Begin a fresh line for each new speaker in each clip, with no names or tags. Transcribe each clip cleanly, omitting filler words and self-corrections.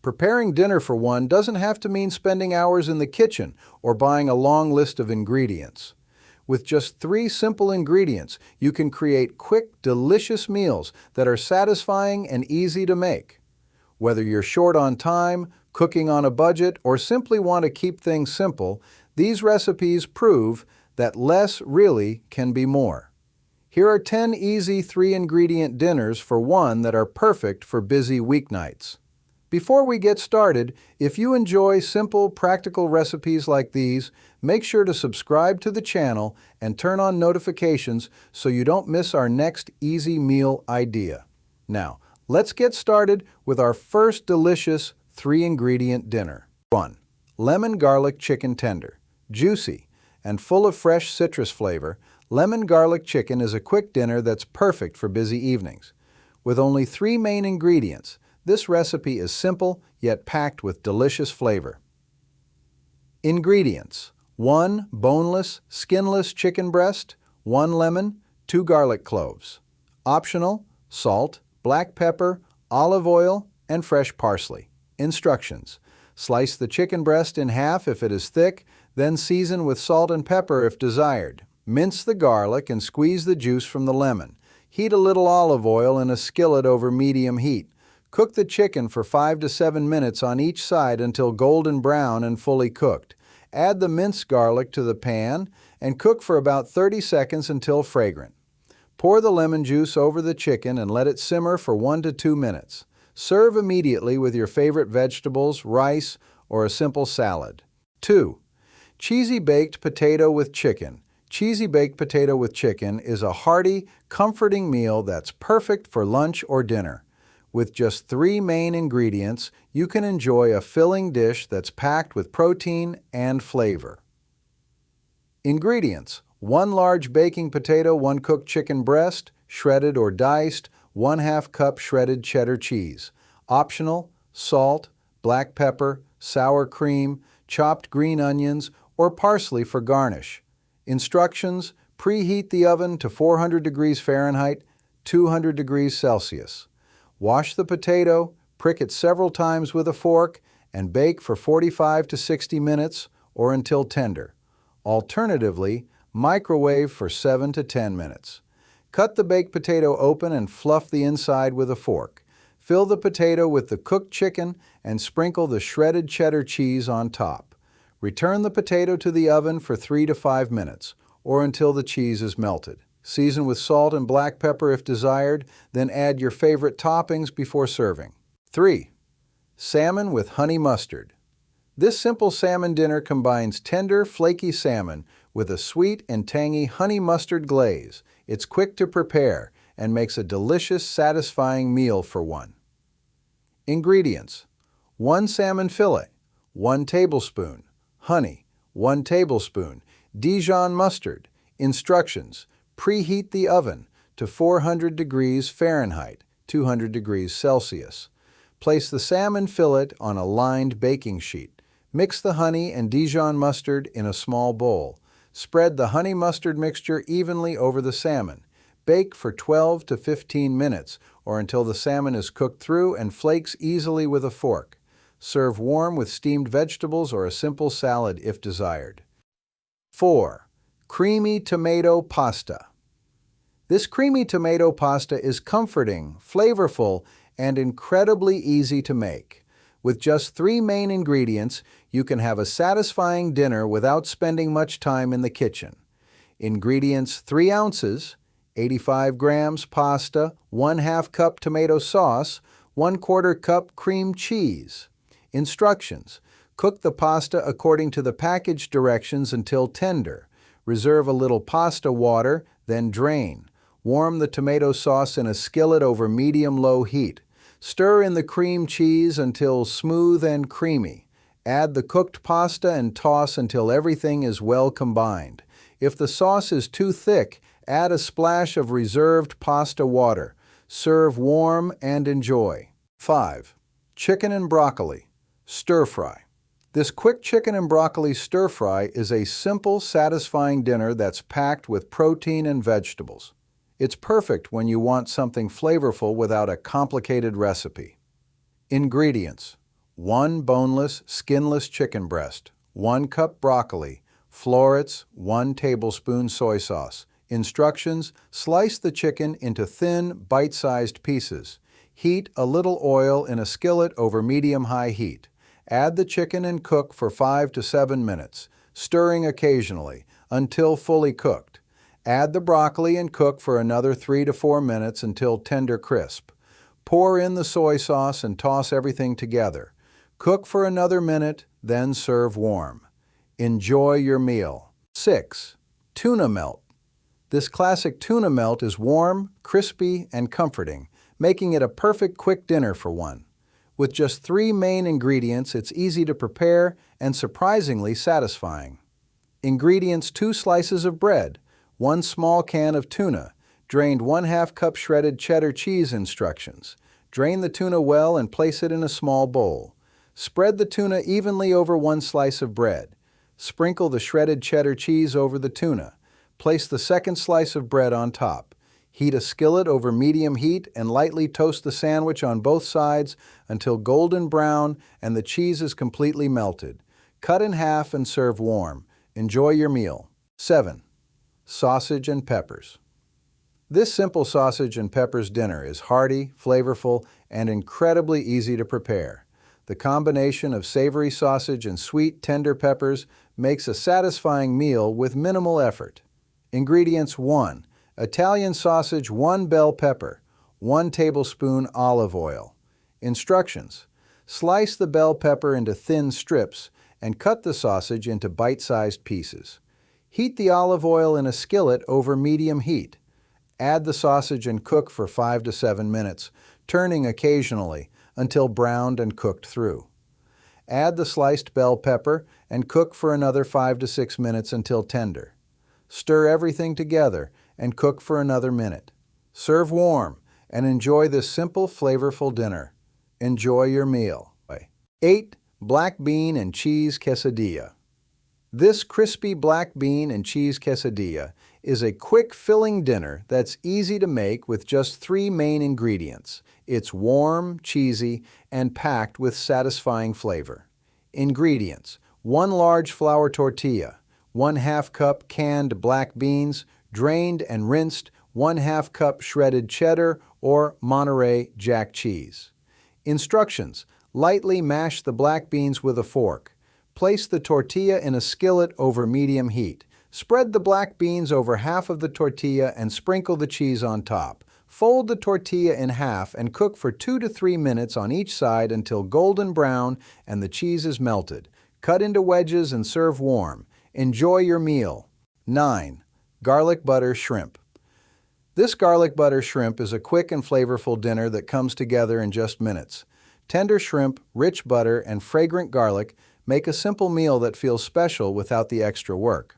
Preparing dinner for one doesn't have to mean spending hours in the kitchen or buying a long list of ingredients. With just 3 simple ingredients, you can create quick, delicious meals that are satisfying and easy to make. Whether you're short on time, cooking on a budget, or simply want to keep things simple, these recipes prove that less really can be more. Here are 10 easy 3-ingredient dinners for one that are perfect for busy weeknights. Before we get started, if you enjoy simple, practical recipes like these, make sure to subscribe to the channel and turn on notifications so you don't miss our next easy meal idea. Now, let's get started with our first delicious 3-ingredient dinner. 1. Lemon garlic chicken tender. Juicy and full of fresh citrus flavor, lemon garlic chicken is a quick dinner that's perfect for busy evenings. With only 3 main ingredients, this recipe is simple yet packed with delicious flavor. Ingredients: 1 boneless, skinless chicken breast, 1 lemon, 2 garlic cloves. Optional: salt, black pepper, olive oil, and fresh parsley. Instructions: slice the chicken breast in half if it is thick, then season with salt and pepper if desired. Mince the garlic and squeeze the juice from the lemon. Heat a little olive oil in a skillet over medium heat. Cook the chicken for 5 to 7 minutes on each side until golden brown and fully cooked. Add the minced garlic to the pan and cook for about 30 seconds until fragrant. Pour the lemon juice over the chicken and let it simmer for 1 to 2 minutes. Serve immediately with your favorite vegetables, rice, or a simple salad. 2. Cheesy baked potato with chicken. Cheesy baked potato with chicken is a hearty, comforting meal that's perfect for lunch or dinner. With just 3 main ingredients, you can enjoy a filling dish that's packed with protein and flavor. Ingredients: 1 large baking potato, 1 cooked chicken breast, shredded or diced, 1/2 cup shredded cheddar cheese. Optional: salt, black pepper, sour cream, chopped green onions, or parsley for garnish. Instructions: preheat the oven to 400 degrees Fahrenheit, 200 degrees Celsius. Wash the potato, prick it several times with a fork, and bake for 45 to 60 minutes or until tender. Alternatively, microwave for 7 to 10 minutes. Cut the baked potato open and fluff the inside with a fork. Fill the potato with the cooked chicken and sprinkle the shredded cheddar cheese on top. Return the potato to the oven for 3 to 5 minutes, or until the cheese is melted. Season with salt and black pepper if desired, then add your favorite toppings before serving. 3. Salmon with honey mustard. This simple salmon dinner combines tender, flaky salmon with a sweet and tangy honey mustard glaze. It's quick to prepare and makes a delicious, satisfying meal for one. Ingredients: 1 salmon fillet, 1 tablespoon, honey, 1 tablespoon, Dijon mustard. Instructions: preheat the oven to 400 degrees Fahrenheit, 200 degrees Celsius. Place the salmon fillet on a lined baking sheet. Mix the honey and Dijon mustard in a small bowl. Spread the honey mustard mixture evenly over the salmon. Bake for 12 to 15 minutes or until the salmon is cooked through and flakes easily with a fork. Serve warm with steamed vegetables or a simple salad if desired. 4. Creamy tomato pasta. This creamy tomato pasta is comforting, flavorful, and incredibly easy to make. With just 3 main ingredients, you can have a satisfying dinner without spending much time in the kitchen. Ingredients: 3 ounces, 85 grams pasta, 1/2 cup tomato sauce, 1/4 cup cream cheese. Instructions: cook the pasta according to the package directions until tender. Reserve a little pasta water, then drain. Warm the tomato sauce in a skillet over medium-low heat. Stir in the cream cheese until smooth and creamy. Add the cooked pasta and toss until everything is well combined. If the sauce is too thick, add a splash of reserved pasta water. Serve warm and enjoy. 5. Chicken and broccoli. Stir fry. This quick chicken and broccoli stir-fry is a simple, satisfying dinner that's packed with protein and vegetables. It's perfect when you want something flavorful without a complicated recipe. Ingredients: 1 boneless, skinless chicken breast, 1 cup broccoli, florets, 1 tablespoon soy sauce. Instructions: slice the chicken into thin, bite-sized pieces. Heat a little oil in a skillet over medium-high heat. Add the chicken and cook for 5 to 7 minutes, stirring occasionally, until fully cooked. Add the broccoli and cook for another 3 to 4 minutes until tender crisp. Pour in the soy sauce and toss everything together. Cook for another minute, then serve warm. Enjoy your meal. 6. Tuna melt. This classic tuna melt is warm, crispy, and comforting, making it a perfect quick dinner for one. With just 3 main ingredients, it's easy to prepare and surprisingly satisfying. Ingredients: 2 slices of bread, 1 small can of tuna, drained 1/2 cup shredded cheddar cheese. Instructions: drain the tuna well and place it in a small bowl. Spread the tuna evenly over 1 slice of bread. Sprinkle the shredded cheddar cheese over the tuna. Place the second slice of bread on top. Heat a skillet over medium heat and lightly toast the sandwich on both sides until golden brown and the cheese is completely melted. Cut in half and serve warm. Enjoy your meal. 7. Sausage and peppers. This simple sausage and peppers dinner is hearty, flavorful, and incredibly easy to prepare. The combination of savory sausage and sweet, tender peppers makes a satisfying meal with minimal effort. Ingredients: 1. Italian sausage, 1 bell pepper, 1 tablespoon olive oil. Instructions: slice the bell pepper into thin strips and cut the sausage into bite-sized pieces. Heat the olive oil in a skillet over medium heat. Add the sausage and cook for 5 to 7 minutes, turning occasionally until browned and cooked through. Add the sliced bell pepper and cook for another 5 to 6 minutes until tender. Stir everything together and cook for another minute. Serve warm and enjoy this simple, flavorful dinner. Enjoy your meal. 8. Black bean and cheese quesadilla. This crispy black bean and cheese quesadilla is a quick, filling dinner that's easy to make with just 3 main ingredients. It's warm, cheesy, and packed with satisfying flavor. Ingredients: 1 large flour tortilla, 1/2 cup canned black beans, drained and rinsed, 1/2 cup shredded cheddar or Monterey Jack cheese. Instructions: lightly mash the black beans with a fork. Place the tortilla in a skillet over medium heat. Spread the black beans over half of the tortilla and sprinkle the cheese on top. Fold the tortilla in half and cook for 2 to 3 minutes on each side until golden brown and the cheese is melted. Cut into wedges and serve warm. Enjoy your meal. 9. Garlic butter shrimp. This garlic butter shrimp is a quick and flavorful dinner that comes together in just minutes. Tender shrimp, rich butter, and fragrant garlic make a simple meal that feels special without the extra work.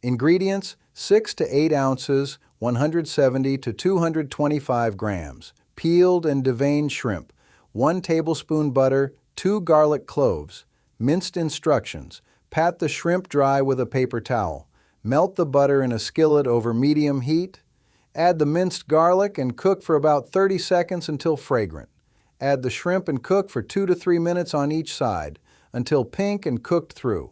Ingredients: 6 to 8 ounces, 170 to 225 grams, peeled and deveined shrimp, 1 tablespoon butter, 2 garlic cloves. Minced instructions: pat the shrimp dry with a paper towel. Melt the butter in a skillet over medium heat. Add the minced garlic and cook for about 30 seconds until fragrant. Add the shrimp and cook for 2 to 3 minutes on each side until pink and cooked through.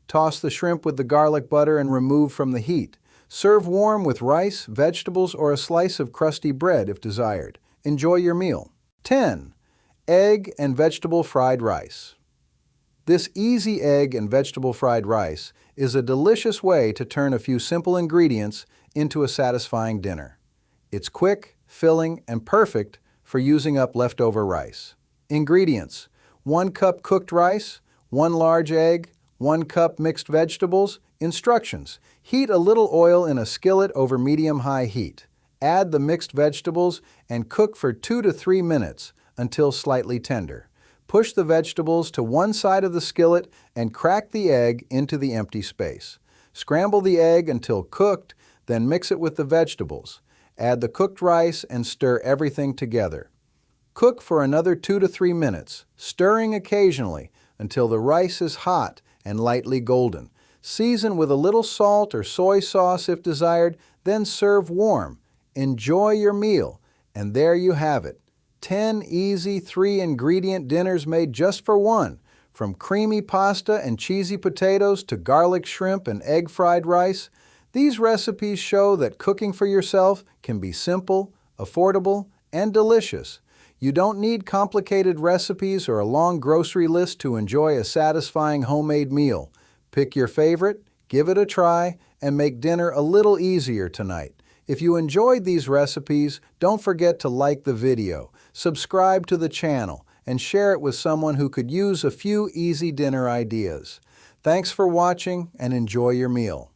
Toss the shrimp with the garlic butter and remove from the heat. Serve warm with rice, vegetables, or a slice of crusty bread if desired. Enjoy your meal. 10. Egg and vegetable fried rice. This easy egg and vegetable fried rice is a delicious way to turn a few simple ingredients into a satisfying dinner. It's quick, filling, and perfect for using up leftover rice. Ingredients: 1 cup cooked rice, 1 large egg, 1 cup mixed vegetables. Instructions: heat a little oil in a skillet over medium-high heat. Add the mixed vegetables and cook for 2 to 3 minutes until slightly tender. Push the vegetables to one side of the skillet and crack the egg into the empty space. Scramble the egg until cooked, then mix it with the vegetables. Add the cooked rice and stir everything together. Cook for another 2 to 3 minutes, stirring occasionally until the rice is hot and lightly golden. Season with a little salt or soy sauce if desired, then serve warm. Enjoy your meal, and there you have it. 10 easy 3-ingredient dinners made just for one. From creamy pasta and cheesy potatoes to garlic shrimp and egg fried rice, these recipes show that cooking for yourself can be simple, affordable, and delicious. You don't need complicated recipes or a long grocery list to enjoy a satisfying homemade meal. Pick your favorite, give it a try, and make dinner a little easier tonight. If you enjoyed these recipes, don't forget to like the video, subscribe to the channel, and share it with someone who could use a few easy dinner ideas. Thanks for watching and enjoy your meal.